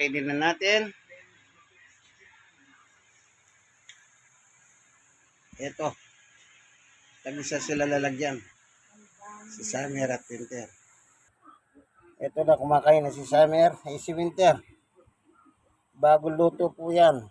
Kainin na natin. Ito. Tag-isa sila lalagyan. Si Summer at Winter. Ito na kumakain na si Summer. Ay si Winter. Bagong luto po yan.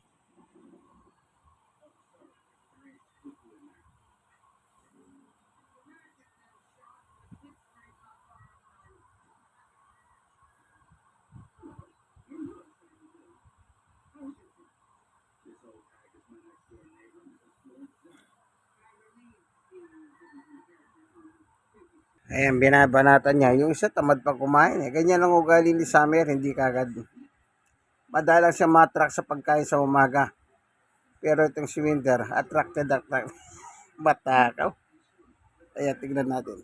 Ayan, binabanatan niya. Yung isa tamad pa kumain. Ganyan ang ugali ni Summer, hindi kagad. Madalang siya matrak sa pagkain sa umaga. Pero itong si Winter, attracted. Batakaw. Ayan, tignan natin.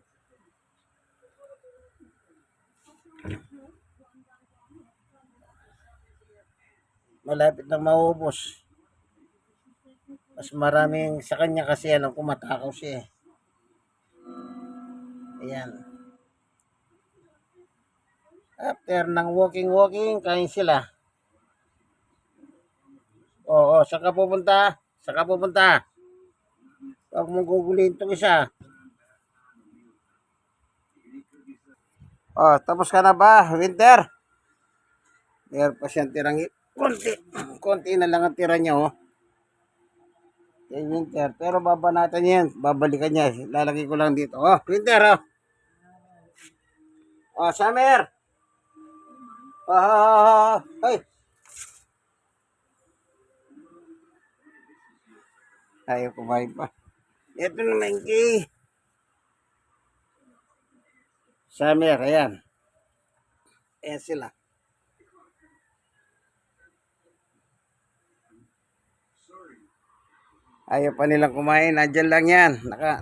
Malapit na maubos. Mas maraming sa kanya kasi alam ko matakaw siya eh. Ayan. After ng walking, kain sila. Oo, saan ka pupunta? Saan ka pupunta? Huwag mong gugulihin itong isa. Oh, tapos ka na ba, Winter? Meron pa siyang tirang konti na lang ang tira niya, oh. Kay Winter. Pero babanatan niya yan. Babalikan niya. Lalagay ko lang dito. Oh, Winter, oh. Oh, Summer. Ay. Ayaw kumain pa. Ito naman kay Summer, ayan. Ayan sila. Ayaw pa nilang kumain. Nandiyan lang yan.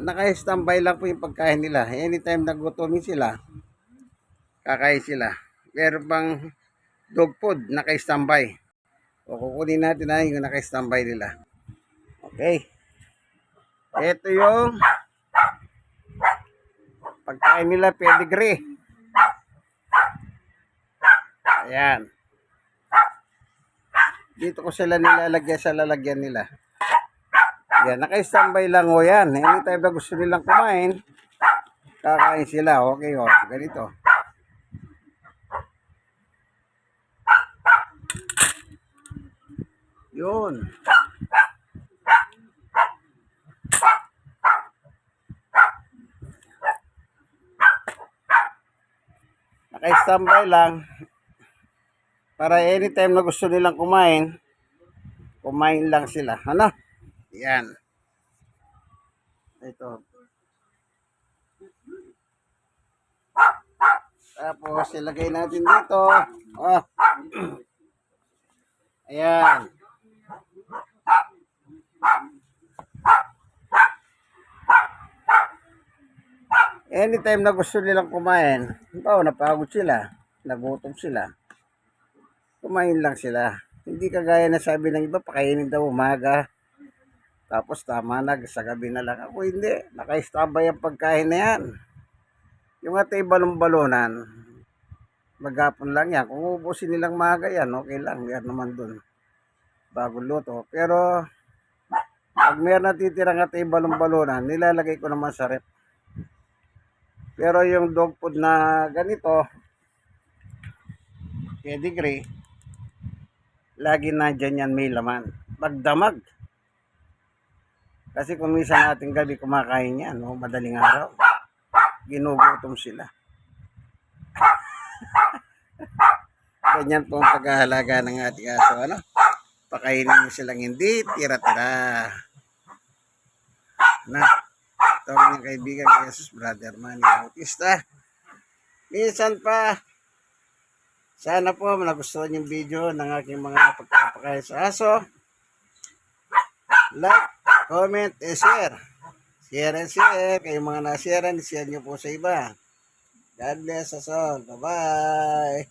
Naka-standby lang po yung pagkain nila. Anytime nagutomin sila, kakain sila. Meron bang dog food, naka-standby. O kukunin natin na yung naka-standby nila. Okay. Ito yung pagkain nila, pedigree. Ayan. Dito ko sila nilalagyan sa lalagyan nila. Ayan, naka-standby lang o yan. Anytime na gusto nilang kumain, kakain sila. Okay o, ganito. Yun. Naka-standby lang para anytime na gusto nilang kumain, kumain lang sila. Ano? Yan. Ito. Tapos ilagay natin dito. Oh. Ayan. Anytime na gusto nilang kumain, napagod sila, nagutom sila, kumain lang sila. Hindi kagaya na sabi ng iba, pakainin daw umaga, tapos tama na, sa gabi na lang. Ako hindi, naka-standby ang pagkain na yan. Yung atay balon-balonan, maghapon lang yan. Kung ubusin nilang maaga yan, okay lang, yan naman dun. Bagong luto. Pero, pag meron natitirang atay balon-balonan, nilalagay ko naman sa rep. Pero yung dog food na ganito, pedigree, lagi na dyan yan may laman. Magdamag. Kasi kung minsan natin gabi kumakain yan, no, madaling araw, ginugutom sila. Ganyan po ang paghahalaga ng ating aso. Ano? Pakainin mo silang hindi tira-tira. Na. Ito ang kaibigan ni Jesus, Brother Manny Bautista. Minsan pa, sana po nagustuhan yung video ng aking mga pagpapakain sa aso. Like, comment, and share. Share and share. Kayong mga na-share, share nyo po sa iba. God bless us all. Bye-bye.